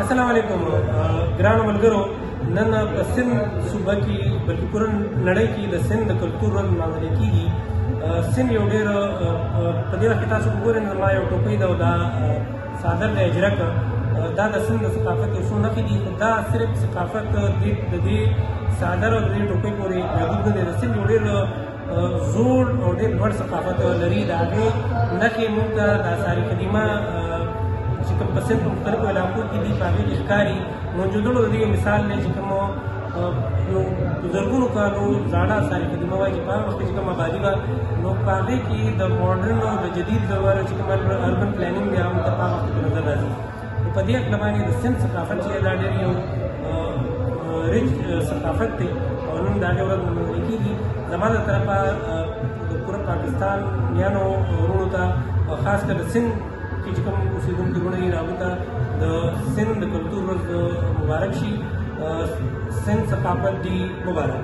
السلام علیکم ګرانو ملګرو. نن په سند صوبه کې بلکې پوره نړۍ کې د سند د کلتور ورځ لمانځل کېږي. سند یو ډېر په دې وخت کې تاسو وګورئ نن ما یو ټوپۍ ده او دا څادر دی اجره کړه. دا د سند د ثقافت یو څو نښې دي، خو دا صرف ثقافت د دې څادر او د دې ټوپۍ پورې محدود نه دی. د سند یو ډېر زوړ او ډېر لوړ ثقافت لري. د هغې نښې موږ ته د آثار قدیمه چې کوم په سند په مختلفو علاقو کې دي په هغې کې ښکاري. موجودولو د دې یو مثال دی چې کوم یو زرګونو کالو زاړه آثار قدیمه وایي چې په هغه وخت کې چې کوم آبادي وه، نو په هغې کې د ماډرن او د جدید دور چې کوم اربن پلانینګ دی هغه موږ ته په هغه وخت کې په نظر راځي. نو په دې هکله باندې د سند ثقافت چې دا ډېر یو ریچ ثقافت دی او نن د هغې ورځ لمانځل کېږي. زما د طرفه د پوره پاکستانیانو وروڼو ته او خاص کر د سند کې چې کوم اوسېدونکي وروڼه دي هغوی ته د سند د کلتور ورځ مبارک شي. سند ثقافت دی مبارک.